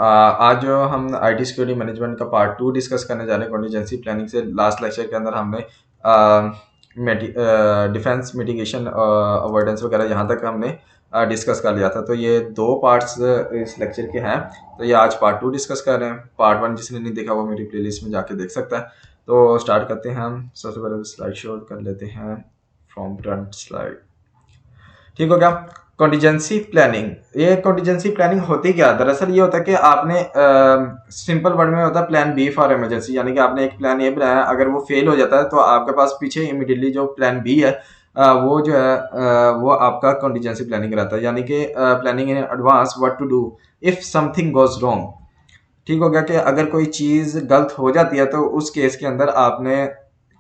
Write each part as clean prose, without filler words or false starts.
आज जो हम आईटी सिक्योरिटी मैनेजमेंट का पार्ट 2 डिस्कस करने जा रहे हैं कॉन्टीजेंसी प्लानिंग से। लास्ट लेक्चर के अंदर हमने डिफेंस मिटिगेशन अवॉइडेंस वगैरह यहाँ तक हमने डिस्कस कर लिया था। तो ये 2 पार्ट्स इस लेक्चर के हैं। तो ये आज पार्ट 2 डिस्कस कर रहे हैं। पार्ट 1 जिसने नहीं देखा वो मेरी प्लेलिस्ट में जाके देख सकता है। तो स्टार्ट करते हैं हम। सबसे पहले स्लाइड शो कर लेते हैं फ्रॉम फ्रंट स्लाइड। ठीक हो गया। कॉन्टीजेंसी प्लानिंग, ये कॉन्टीजेंसी प्लानिंग होती क्या? दरअसल ये होता है कि आपने सिंपल वर्ड में होता है प्लान बी फॉर इमरजेंसी, यानी कि आपने एक प्लान ए बनाया, अगर वो फेल हो जाता है तो आपके पास पीछे इमीडिएटली जो प्लान बी है वो जो है वो आपका कॉन्टीजेंसी प्लानिंग रहता है, यानी कि planning in advance what to do if something goes wrong. ठीक हो गया कि अगर कोई चीज़ गलत हो जाती है तो उस केस के अंदर आपने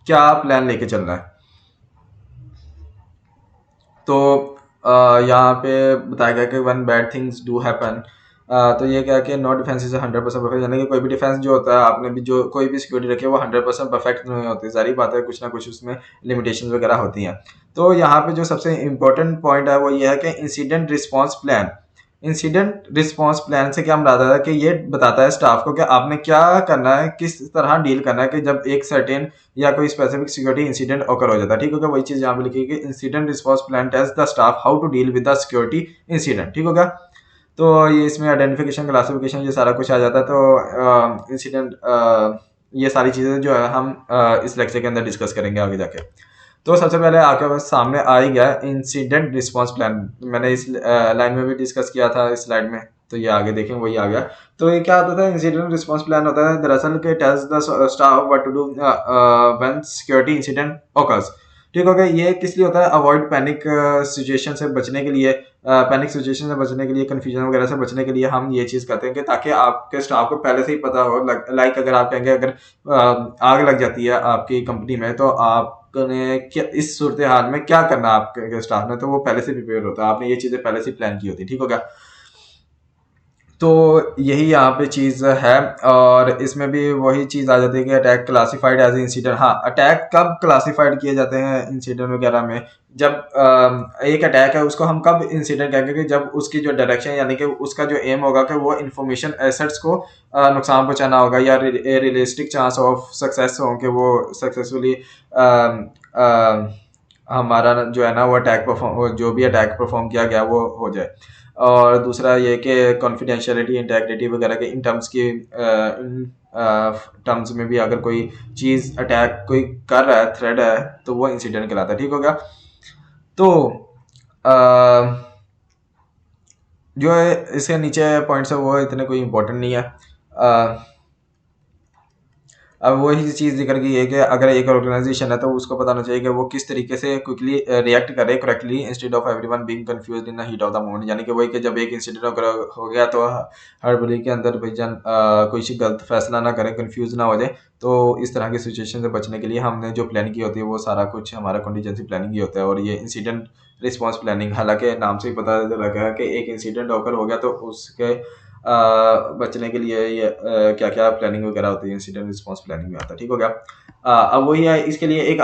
क्या प्लान लेके चलना है। तो यहाँ पे बताया गया कि one bad things do happen. तो ये क्या है कि नॉट डिफेंस इज 100% परफेक्ट, यानी कि कोई भी डिफेंस जो होता है, आपने भी जो कोई भी सिक्योरिटी रखी है वो 100% परफेक्ट नहीं होती। सारी बात है, कुछ ना कुछ उसमें लिमिटेशन वगैरह होती हैं। तो यहाँ पे जो सबसे इम्पोर्टेंट पॉइंट है वो ये है कि incident response plan. Incident response plan से क्या बताता है कि ये बताता है स्टाफ को कि आपने क्या करना है, किस तरह डील करना है कि जब एक सर्टेन या कोई स्पेसिफिक सिक्योरिटी इंसिडेंट ओकर हो जाता है। ठीक होगा, वही चीज़ यहाँ पे लिखी है कि incident response plan tells the staff how to deal with the security incident. ठीक होगा। तो ये इसमें आइडेंटिफिकेशन, क्लासिफिकेशन, ये सारा कुछ आ जाता है। तो इंसिडेंट ये सारी चीज़ें जो है हम इस लेक्चर के अंदर डिस्कस करेंगे आगे जाके। तो सबसे पहले आपके पास सामने आ ही गया इंसिडेंट रिस्पांस प्लान। मैंने इस लाइन में भी डिस्कस किया था इस स्लाइड में, तो ये आगे देखें वही आ गया। तो ये क्या होता था? इंसिडेंट रिस्पांस प्लान होता है दरअसल के tells the staff what to do when security incident occurs. ठीक हो गया। ये किस लिए होता है? अवॉइड पैनिक सिचुएशन से बचने के लिए, पैनिक सिचुएशन से बचने के लिए, कंफ्यूजन वगैरह से बचने के लिए हम ये चीज़ करते हैं कि ताकि आपके स्टाफ को पहले से ही पता हो। लाइक अगर आप कहेंगे अगर आग लग जाती है आपकी कंपनी में तो आपने क्या इस सूरत हाल में क्या करना है आपके स्टाफ ने, तो वो पहले से प्रिपेयर होता है। आपने ये चीज़ें पहले से प्लान की होती है। ठीक हो गया। तो यही यहाँ पे चीज़ है, और इसमें भी वही चीज़ आ जाती है कि अटैक क्लासिफाइड एज इंसिडेंट। हाँ, अटैक कब क्लासिफाइड किए जाते हैं इंसिडेंट वगैरह में? जब एक अटैक है उसको हम कब इंसिडेंट कहेंगे कि जब उसकी जो डायरेक्शन, यानी कि उसका जो एम होगा कि वो इंफॉर्मेशन एसेट्स को नुकसान पहुंचाना होगा, या रियलिस्टिक चांस ऑफ सक्सेस हो कि वो सक्सेसफुली हमारा जो है ना वो अटैक परफॉर्म, जो भी अटैक परफॉर्म किया गया वो हो जाए। और दूसरा ये कि कॉन्फिडेंशियलिटी, इंटेग्रिटी वगैरह के इन टर्म्स की टर्म्स में भी अगर कोई चीज़ अटैक कोई कर रहा है, थ्रेड है, तो वो इंसिडेंट कहलाता है। ठीक हो गया। तो अ, जो है इसके नीचे पॉइंट्स है वो इतने कोई इंपॉर्टेंट नहीं है। अब वही चीज़ जिक्र की है कि अगर एक ऑर्गेनाइजेशन है तो उसको पता होना चाहिए कि वो किस तरीके से क्विकली रिएक्ट करे correctly, instead of everyone being confused in the heat of the moment. यानी कि वही कि जब एक इंसिडेंट हो गया तो हड़बड़ी के अंदर भाईजान कोई गलत फैसला ना करे, कंफ्यूज ना हो जाए। तो इस तरह की सिचुएशन से बचने के लिए हमने जो प्लान की होती है वो सारा कुछ हमारा कॉन्टीजेंसी प्लानिंग ही होता है। और ये इंसिडेंट रिस्पॉन्स प्लानिंग, हालांकि नाम से ही पता लगा है कि एक इंसिडेंट होकर हो गया तो उसके बचने के लिए ये क्या क्या प्लानिंग वगैरह होती है, इंसिडेंट रिस्पांस प्लानिंग में आता है। ठीक हो गया। अब वही है, इसके लिए एक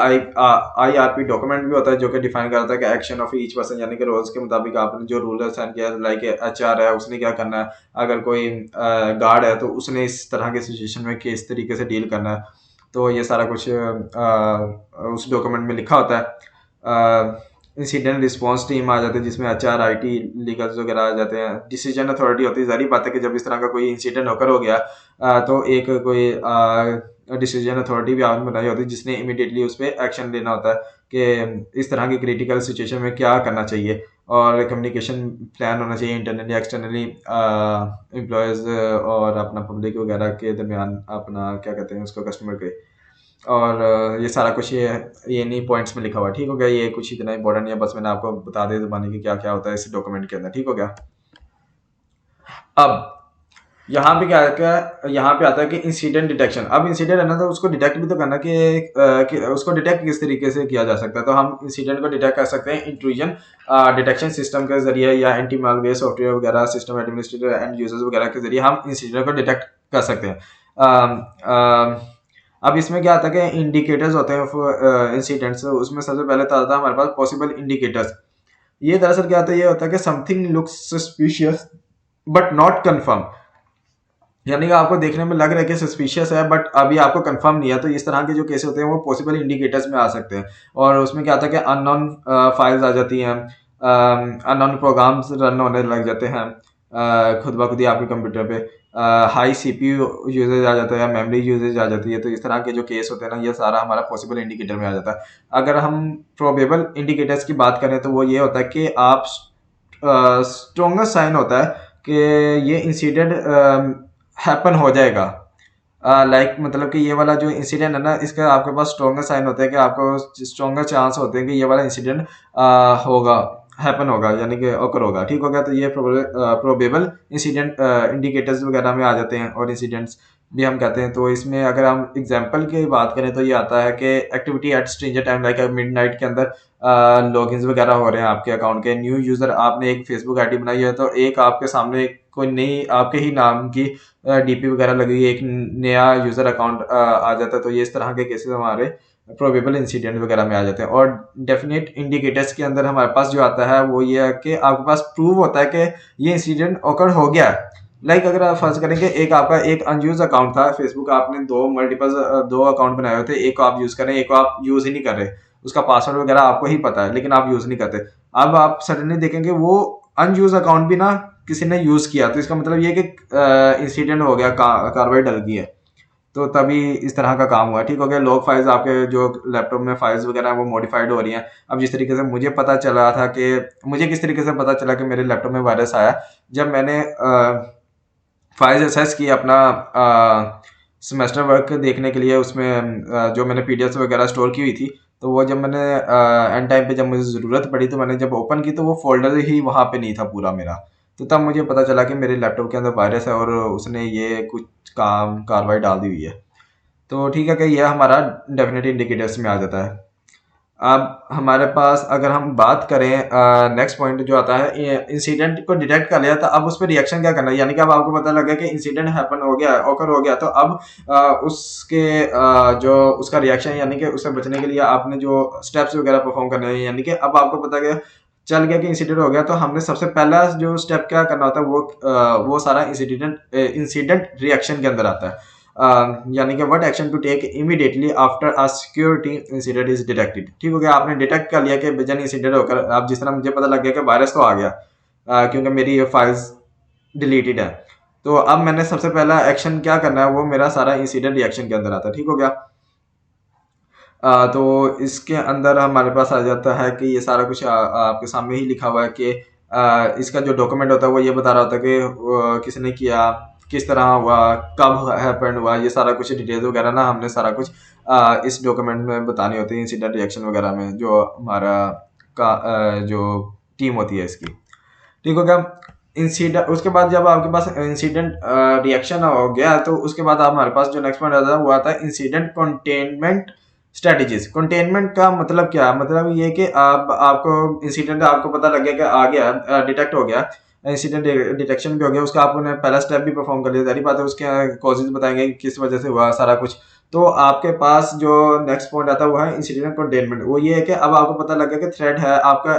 IRP डॉक्यूमेंट भी होता है जो कि डिफाइन करता है कि एक्शन ऑफ ईच पर्सन, यानी कि रोज के मुताबिक आपने जो रूल साइन किया, लाइक HR है उसने क्या करना है, अगर कोई गार्ड है तो उसने इस तरह के सिचुएशन में किस तरीके से डील करना है। तो ये सारा कुछ उस डॉक्यूमेंट में लिखा होता है। इंसिडेंट रिस्पांस टीम आ जाते हैं जिसमें HR, IT, लीगल्स वगैरह आ जाते हैं। डिसीजन अथॉरिटी होती है। जारी बात है कि जब इस तरह का कोई इंसिडेंट होकर हो गया तो एक कोई डिसीजन अथॉरिटी भी आपने बनाई होती है जिसने इमीडिएटली उस पर एक्शन लेना होता है कि इस तरह की क्रिटिकल सिचुएशन में क्या करना चाहिए। और कम्युनिकेशन प्लान होना चाहिए इंटरनली एक्सटर्नली एम्प्लॉयज़ और अपना पब्लिक वगैरह के दरमियान, अपना क्या कहते हैं उसको, कस्टमर के। और ये सारा कुछ ये नहीं पॉइंट्स में लिखा हुआ है। ठीक हो गया। ये कुछ इतना इंपॉर्टेंट नहीं है, बस मैंने आपको बता दे ज़माने की क्या क्या होता है इस डॉक्यूमेंट के अंदर। ठीक हो गया। अब यहाँ पे क्या है, यहाँ पे आता है कि इंसिडेंट डिटेक्शन। अब इंसिडेंट है ना, तो उसको डिटेक्ट भी तो करना कि उसको डिटेक्ट किस तरीके से किया जा सकता है। तो हम इंसिडेंट को डिटेक्ट कर सकते हैं इंट्रूजन डिटेक्शन सिस्टम के जरिए, या एंटी मालवेयर सॉफ्टवेयर वगैरह, सिस्टम एडमिनिस्ट्रेटर एंड यूजर्स वगैरह के जरिए हम इंसिडेंट को डिटेक्ट कर सकते हैं। अब इसमें क्या आता है कि इंडिकेटर्स होते हैं इंसिडेंट्स। उसमें सबसे पहले तो आता है हमारे पास पॉसिबल इंडिकेटर्स। ये दरअसल क्या होता है, ये होता है कि something looks suspicious but not confirm. यानी कि आपको देखने में लग रहा है कि सस्पिशियस है, बट अभी आपको कंफर्म नहीं है। तो इस तरह के जो केस होते हैं वो पॉसिबल इंडिकेटर्स में आ सकते हैं। और उसमें क्या होता है कि अननोन फाइल्स आ जाती हैं, अननोन प्रोग्राम्स रन होने लग जाते हैं खुद ब खुद ही आपके कंप्यूटर पे, हाई सीपीयू यूजेज आ जाता है, मेमोरी यूजेज आ जाती है। तो इस तरह के जो केस होते हैं ना, ये सारा हमारा पॉसिबल इंडिकेटर में आ जाता है। अगर हम प्रोबेबल इंडिकेटर्स की बात करें तो वो ये होता है कि आप स्ट्रॉन्गेस्ट साइन होता है कि ये इंसिडेंट हैपन हो जाएगा। लाइक मतलब कि ये वाला जो इंसिडेंट है ना, इसका आपके पास स्ट्रॉन्गर साइन होते हैं कि आपको स्ट्रॉन्गर चांस होते हैं कि ये वाला इंसिडेंट होगा, हैपन होगा, यानी कि ओकर होगा। ठीक हो गया। तो ये प्रोबेबल इंसिडेंट इंडिकेटर्स वगैरह में आ जाते हैं, और इंसिडेंट्स भी हम कहते हैं। तो इसमें अगर हम एग्जांपल की बात करें तो ये आता है कि activity at stranger time, like midnight के अंदर लॉगिन्स वगैरह हो रहे हैं आपके अकाउंट के। न्यू यूज़र, आपने एक फेसबुक आईडी बनाई है, तो एक आपके सामने कोई नई आपके ही नाम की डीपी वगैरह लगी हुई है, एक नया यूज़र अकाउंट आ जाता है। तो ये इस तरह के केसेस हमारे प्रोबेबल इंसिडेंट वगैरह में आ जाते हैं। और डेफिनेट इंडिकेटर्स के अंदर हमारे पास जो आता है वो ये है कि आपके पास प्रूव होता है कि ये इंसिडेंट ओकर हो गया है। लाइक अगर आप फर्ज करें कि एक आपका एक अनयूज अकाउंट था फेसबुक, आपने दो अकाउंट बनाए हुए थे, एक को आप यूज़ कर रहे हैं, एक को आप यूज़ ही नहीं कर रहे, उसका पासवर्ड वगैरह आपको ही पता है लेकिन आप यूज़ नहीं करते। अब आप सडनली देखेंगे वो अनयूज अकाउंट भी ना किसी ने यूज़ किया, तो इसका मतलब ये कि इंसिडेंट हो गया, कार्रवाई डल गई है। तो तभी इस तरह का काम हुआ। ठीक हो गया। लॉग फाइल्स आपके जो लैपटॉप में फाइल्स वगैरह हैं वो मॉडिफाइड हो रही हैं। अब जिस तरीके से मुझे पता चला था कि मुझे किस तरीके से पता चला कि मेरे लैपटॉप में वायरस आया, जब मैंने फाइल्स एक्सेस की अपना सेमेस्टर वर्क देखने के लिए, उसमें जो मैंने पीडीएफ वगैरह स्टोर की हुई थी, तो वो जब मैंने एंड टाइम पे जब मुझे ज़रूरत पड़ी तो मैंने जब ओपन की तो वो फोल्डर ही वहाँ पे नहीं था पूरा मेरा। तो तब मुझे पता चला कि मेरे लैपटॉप के अंदर वायरस है और उसने ये कुछ काम कार्रवाई डाल दी हुई है। तो ठीक है कि ये हमारा डेफिनेट इंडिकेटर्स में आ जाता है। अब हमारे पास अगर हम बात करें नेक्स्ट पॉइंट जो आता है, इंसिडेंट को डिटेक्ट कर लिया था, अब उस पर रिएक्शन क्या करना है। यानी कि अब आपको पता लगा कि इंसिडेंट हैपन हो गया, ऑकर हो गया, तो अब उसके जो उसका रिएक्शन, यानी कि उससे बचने के लिए आपने जो स्टेप्स वगैरह परफॉर्म करने हैं, यानी कि अब आपको पता चल गया कि इंसिडेंट हो गया, तो हमने सबसे पहला जो स्टेप क्या करना होता है वो सारा इंसिडेंट रिएक्शन के अंदर आता है। यानी कि what action to take immediately after a security incident is detected. ठीक हो गया। आपने डिटेक्ट कर लिया कि बेजन इंसिडेंट होकर, अब जिस तरह मुझे पता लग गया कि वायरस तो आ गया क्योंकि मेरी ये फाइल्स डिलीटेड है, तो अब मैंने सबसे पहला एक्शन क्या करना है वो मेरा सारा इंसिडेंट रिएक्शन के अंदर आता है। ठीक हो गया। तो इसके अंदर हमारे पास आ जाता है कि ये सारा कुछ आपके सामने ही लिखा हुआ है कि इसका जो डॉक्यूमेंट होता है वो ये बता रहा होता है कि किसने किया, किस तरह हुआ, कब हैपेंड हुआ, ये सारा कुछ डिटेल्स वगैरह ना हमने सारा कुछ इस डॉक्यूमेंट में बतानी होती है, इंसिडेंट रिएक्शन वगैरह में, जो हमारा जो टीम होती है इसकी। ठीक हो गया। इंसिडेंट, उसके बाद जब आपके पास इंसिडेंट रिएक्शन हो गया तो उसके बाद हमारे पास जो नेक्स्ट पॉइंट आता है वो आता है इंसिडेंट कंटेनमेंट स्ट्रेटजीज। कंटेनमेंट का मतलब क्या, मतलब ये कि आप आपको इंसिडेंट आपको पता लग गया कि आ गया, डिटेक्ट हो गया, इंसिडेंट डिटेक्शन भी हो गया, उसका आपने पहला स्टेप भी परफॉर्म कर लिया, सारी बात है, उसके कॉजेज बताएंगे कि किस वजह से हुआ सारा कुछ। तो आपके पास जो नेक्स्ट पॉइंट आता है वो है इंसिडेंट कंटेनमेंट। वो ये है कि अब आपको पता लग गया कि थ्रेड है आपका,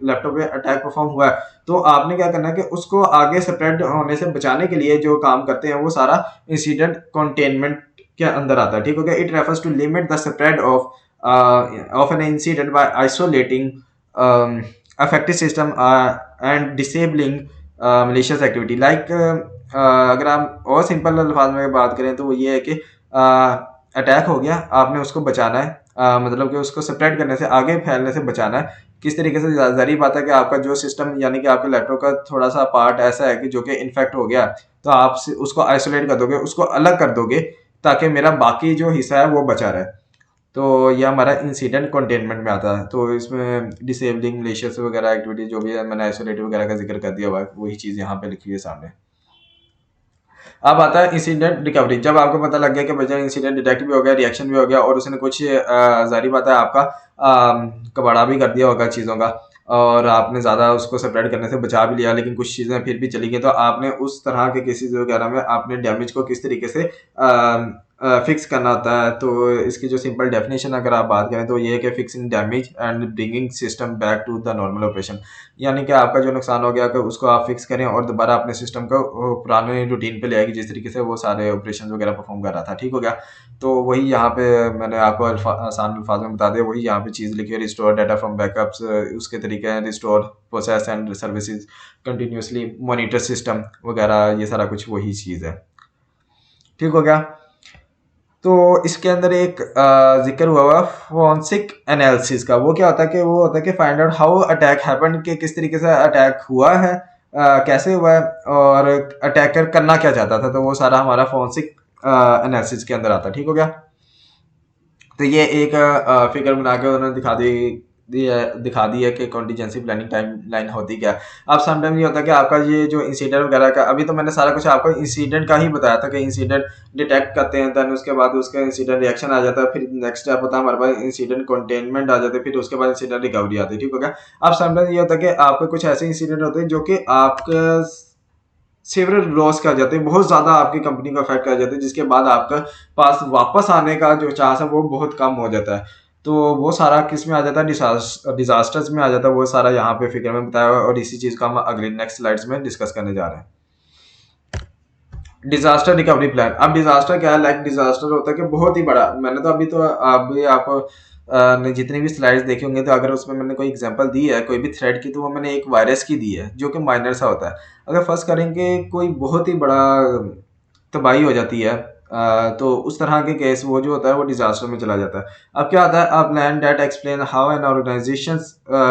लैपटॉप पे अटैक परफॉर्म हुआ है, तो आपने क्या करना है कि उसको आगे स्प्रेड होने से बचाने के लिए जो काम करते हैं वो सारा इंसिडेंट कंटेनमेंट के अंदर आता है। ठीक हो गया। It refers to limit the spread of an incident by isolating affected system and disabling malicious activity. Like अगर आप और सिंपल अल्फाज में बात करें तो वो ये है कि अटैक हो गया, आपने उसको बचाना है, मतलब कि उसको स्प्रेड करने से, आगे फैलने से बचाना है। किस तरीके से, जारी बात है कि आपका जो सिस्टम, यानी कि आपके लैपटॉप का थोड़ा सा पार्ट ऐसा है कि जो कि इन्फेक्ट हो गया, तो आप उसको आइसोलेट कर दोगे, उसको अलग कर दोगे, ताकि मेरा बाकी जो हिस्सा है वो बचा रहे। तो ये हमारा इंसिडेंट कंटेनमेंट में आता है। तो इसमें डिसेबलिंग मलेशियस वगैरह एक्टिविटी जो भी है, मैंने आइसोलेट वगैरह का जिक्र कर दिया हुआ है, वही चीज़ यहाँ पे लिखी है सामने। अब आता है इंसिडेंट रिकवरी। जब आपको पता लग गया कि बचा इंसिडेंट डिटेक्ट भी हो गया, रिएक्शन भी हो गया, और उसने कुछ जारी बात है आपका कबाड़ा भी कर दिया होगा चीज़ों का, और आपने ज़्यादा उसको स्प्रेड करने से बचा भी लिया, लेकिन कुछ चीज़ें फिर भी चली गई, तो आपने उस तरह के केसेस वगैरह में आपने डैमेज को किस तरीके से फिक्स करना होता है। तो इसकी जो सिंपल डेफिनेशन अगर आप बात करें तो ये है कि fixing damage and bringing system back to the normal operation, यानी कि आपका जो नुकसान हो गया कि उसको आप फिक्स करें और दोबारा अपने सिस्टम को वो पुराने रूटीन पे ले आएगी जिस तरीके से वो सारे ऑपरेशन वगैरह परफॉर्म कर रहा था। ठीक हो गया। तो वही यहाँ पे मैंने आपको आसान अल्फाज में बता दिया, वही यहाँ पे चीज़ लिखी है, रिस्टोर डाटा फ्रॉम बैकअप्स, उसके तरीके हैं restore process and services continuously monitor system वगैरह, ये सारा कुछ वही चीज़ है। ठीक हो गया। तो इसके अंदर एक जिक्र हुआ हुआ फोरेंसिक एनालिसिस का। वो क्या होता है कि वो होता है कि find out how attack happen, कि किस तरीके से अटैक हुआ है, कैसे हुआ है और अटैकर करना क्या चाहता था। तो वो सारा हमारा फोरेंसिक एनालिसिस के अंदर आता है। ठीक हो गया। तो ये एक फिगर बना के उन्होंने दिखा दी है कि कॉन्टीजेंसी प्लानिंग टाइम लाइन होती क्या है। अब समटाइम ये होता है कि आपका ये जो इंसिडेंट वगैरह का, अभी तो मैंने सारा कुछ आपको इंसिडेंट का ही बताया था कि इंसिडेंट डिटेक्ट करते हैं, देन उसके बाद उसका इंसिडेंट रिएक्शन आ जाता है, फिर नेक्स्ट स्टेप होता है हमारे पास इंसिडेंट कंटेनमेंट आ जाते हैं, फिर उसके बाद इंसिडेंट रिकवरी आती है। ठीक हो गया। अब समटाइम ये होता है कि आपके कुछ ऐसे इंसिडेंट होते हैं जो कि आपका सेवरल लॉस कर जाते हैं, बहुत ज़्यादा आपकी कंपनी को अफेक्ट कर जाते हैं, जिसके बाद आपका पास वापस आने का जो चांस है वो बहुत कम हो जाता है। तो वो सारा किस में आ जाता है, डिजास्टर्स में आ जाता है। वो सारा यहाँ पे फिगर में बताया हुआ है और इसी चीज़ का हम अगली नेक्स्ट स्लाइड्स में डिस्कस करने जा रहे हैं। Disaster recovery plan. अब डिजास्टर क्या है, लाइक डिजास्टर होता है कि बहुत ही बड़ा, मैंने तो अभी आपको ने जितनी भी स्लाइड्स देखे होंगे तो अगर उसमें मैंने कोई एग्जांपल दी है कोई भी थ्रेड की, तो वो मैंने एक वायरस की दी है जो कि माइनर सा होता है। अगर फर्स्ट करेंगे कोई बहुत ही बड़ा तबाही हो जाती है, तो उस तरह के केस वो जो होता है वो डिजास्टर में चला जाता है। अब क्या होता है, a plan that explain how an organization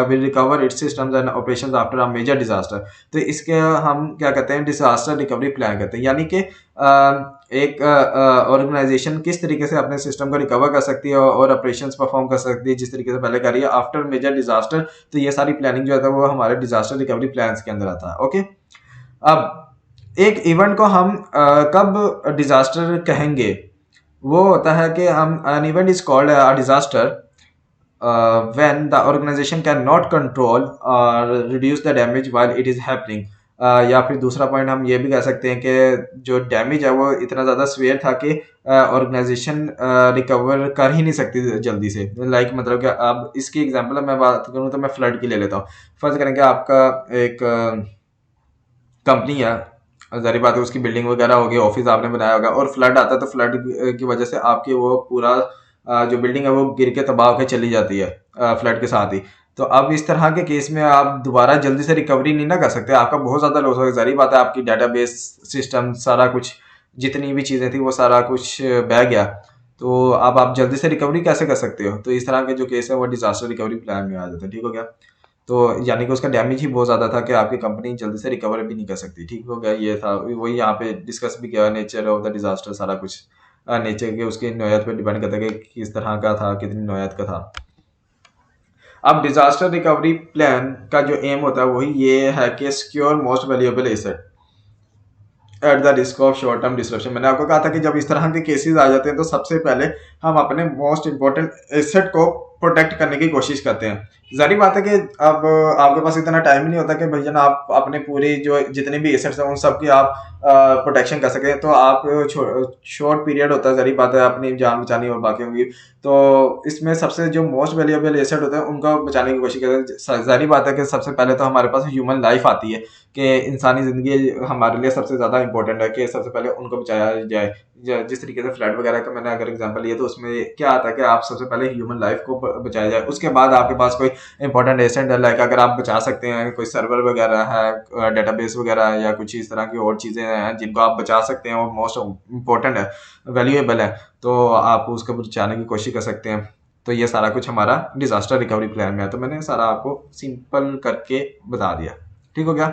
will recover its systems and operations after a major disaster. तो इसके हम क्या कहते हैं, डिजास्टर रिकवरी प्लान कहते हैं। यानी कि एक ऑर्गेनाइजेशन किस तरीके से अपने सिस्टम को रिकवर कर सकती है और ऑपरेशंस परफॉर्म कर सकती है जिस तरीके से पहले कर रही है आफ्टर मेजर डिजास्टर। तो ये सारी प्लानिंग जो है वो हमारे डिजास्टर रिकवरी प्लान्स के अंदर आता है। ओके। अब एक इवेंट को हम कब डिजास्टर कहेंगे, वो होता है कि हम an event is called a disaster when the organization can not control और reduce the damage while it is happening. या फिर दूसरा पॉइंट हम ये भी कह सकते हैं कि जो डैमेज है वो इतना ज़्यादा स्वेयर था कि ऑर्गेनाइजेशन रिकवर कर ही नहीं सकती जल्दी से। लाइक मतलब कि अब इसकी एग्जांपल मैं बात करूँ तो मैं फ्लड की ले लेता हूँ। फर्ज करेंगे आपका एक कंपनी है, ज़ाहिर बात है उसकी बिल्डिंग वगैरह होगी, ऑफिस आपने बनाया होगा और फ्लड आता है, तो फ्लड की वजह से आपकी वो पूरा जो बिल्डिंग है वो गिर के तबाह होकर चली जाती है फ्लड के साथ ही। तो अब इस तरह के केस में आप दोबारा जल्दी से रिकवरी नहीं ना कर सकते, आपका बहुत ज़्यादा लॉस होगा। ज़ाहिर बात है आपकी डाटाबेस सिस्टम सारा कुछ जितनी भी चीज़ें थी वो सारा कुछ बह गया। तो अब आप जल्दी से रिकवरी कैसे कर सकते हो। तो इस तरह के जो केस है वो डिजास्टर रिकवरी प्लान में आ जाता है। ठीक हो गया। तो यानी कि उसका डैमेज ही बहुत ज़्यादा था कि आपकी कंपनी जल्दी से रिकवर भी नहीं कर सकती। ठीक हो गया। ये था वही यहाँ पे डिस्कस भी किया, नेचर ऑफ द डिजास्टर सारा कुछ नेचर के उसकी नौयत पे डिपेंड करता है कि किस तरह का था, कितनी नौयत का था। अब डिजास्टर रिकवरी प्लान का जो एम होता है वही ये है कि secure most valuable asset at the risk of short term disruption. मैंने आपको कहा था कि जब इस तरह के केसेस आ जाते हैं तो सबसे पहले हम अपने मोस्ट इंपॉर्टेंट एसेट को प्रोटेक्ट करने की कोशिश करते हैं। जारी बात है कि अब आपके पास इतना टाइम नहीं होता कि भैया आप अपने पूरी जो जितने भी एसेट्स हैं उन सब की आप प्रोटेक्शन कर सकें। तो आप शॉर्ट पीरियड होता है, जारी बात है अपनी जान बचानी और बाकी होंगी। तो इसमें सबसे जो मोस्ट वैल्यूएबल एसेट होते हैं उनको बचाने की कोशिश करते हैं। जारी बात है कि सबसे पहले तो हमारे पास ह्यूमन लाइफ आती है कि इंसानी ज़िंदगी हमारे लिए सबसे ज़्यादा इंपॉर्टेंट है कि सबसे पहले उनको बचाया जाए। जिस तरीके से फ्लड वगैरह का मैंने अगर एग्जांपल लिया तो उसमें क्या आता है कि आप सबसे पहले ह्यूमन लाइफ को बचाया जाए, उसके बाद आपके पास कोई इंपॉर्टेंट एसेट है, लाइक अगर आप बचा सकते हैं कोई सर्वर वगैरह है, डेटाबेस वगैरह या कुछ इस तरह की और चीज़ें हैं जिनको आप बचा सकते हैं और मोस्ट इंपॉर्टेंट है, वैल्यूएबल है, तो आप उसको बचाने की कोशिश कर सकते हैं। तो ये सारा कुछ हमारा डिजास्टर रिकवरी प्लान में है। तो मैंने सारा आपको सिंपल करके बता दिया। ठीक हो गया।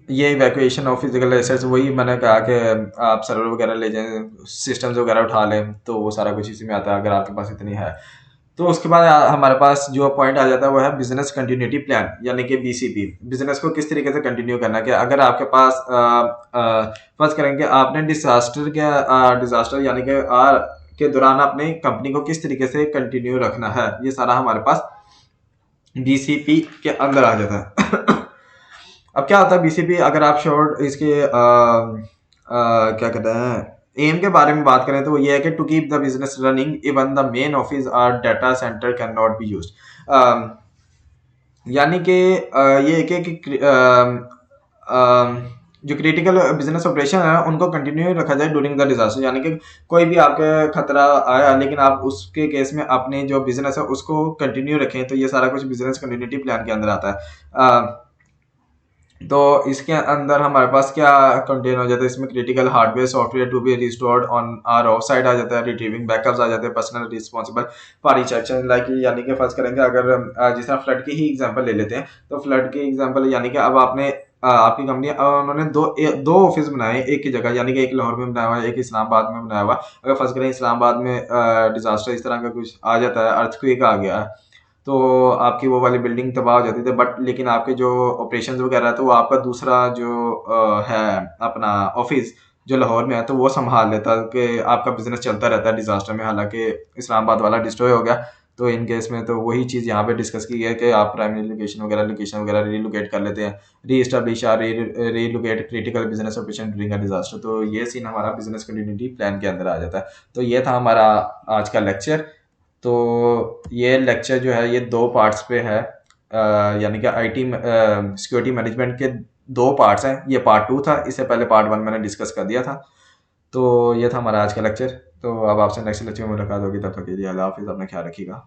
ये इवैक्यूएशन ऑफ फिजिकल एसेट्स वही मैंने कहा कि आप सर्वर वगैरह ले जाएं, सिस्टम्स वगैरह उठा लें, तो वो सारा कुछ इसी में आता है अगर आपके पास इतनी है। तो उसके बाद हमारे पास जो पॉइंट आ जाता है वो है बिजनेस कंटिन्यूटी प्लान, यानी कि बीसीपी। बिजनेस को किस तरीके से कंटिन्यू करना है कि अगर आपके पास फर्ज करेंगे आपने डिजास्टर यानी कि के दौरान अपनी कंपनी को किस तरीके से कंटिन्यू रखना है, ये सारा हमारे पास बीसीपी के अंदर आ जाता है। अब क्या होता है बीसीपी, अगर आप शॉर्ट इसके क्या कहते हैं एम के बारे में बात करें तो वो ये है कि to keep the business running even the main office और data center can not be use. यानी कि ये है कि जो क्रिटिकल बिजनेस ऑपरेशन है उनको कंटिन्यू रखा जाए ड्यूरिंग द डिजास्टर। यानी कि कोई भी आपके खतरा आया लेकिन आप उसके केस में अपने जो बिजनेस है उसको कंटिन्यू रखें, तो ये सारा कुछ बिजनेस कंटिन्यूटी प्लान के अंदर आता है। तो इसके अंदर हमारे पास क्या कंटेन हो जाता है, इसमें critical hardware software to be restored on or off side आ जाता है, रिट्रीविंग बैकअप्स आ जाते हैं, personal responsible party section like, यानी कि फर्ज करेंगे अगर जिस तरह फ्लड की ही एग्जांपल ले लेते हैं, तो फ्लड की एग्जांपल यानी कि अब आपने आपकी कंपनी उन्होंने दो ऑफिस बनाए एक ही जगह, यानी कि एक लाहौर में बनाया हुआ है एक इस्लामाबाद में बनाया हुआ। अगर फर्ज करें इस्लामाबाद में डिजास्टर इस तरह का कुछ आ जाता है, अर्थक्वेक आ गया है, तो आपकी वो वाली बिल्डिंग तबाह हो जाती थी, बट लेकिन आपके जो ऑपरेशंस वगैरह है तो वो आपका दूसरा जो है अपना ऑफिस जो लाहौर में है तो वो संभाल लेता है कि आपका बिजनेस चलता रहता है डिजास्टर में। हालांकि इस्लामाबाद वाला डिस्ट्रॉय हो गया, तो इन केस में तो वही चीज़ यहाँ पे डिस्कस की है कि आप प्राइमरी लोकेशन वगैरह रीलोकेट कर लेते हैं, री इस्टेब्लिश या relocate critical business operation during a disaster. तो ये सीन हमारा बिजनेस कंटिन्यूटी प्लान के अंदर आ जाता है। तो ये था हमारा आज का लेक्चर। तो ये लेक्चर जो है ये दो पार्ट्स पे है, यानी कि आईटी सिक्योरिटी मैनेजमेंट के दो पार्ट्स हैं। ये पार्ट 2 था, इससे पहले पार्ट 1 मैंने डिस्कस कर दिया था। तो ये था हमारा आज का लेक्चर। तो अब आपसे नेक्स्ट लेक्चर में मुलाकात होगी, तब तक के लिए अल्लाह हाफिज़, अपना ख्याल रखिएगा।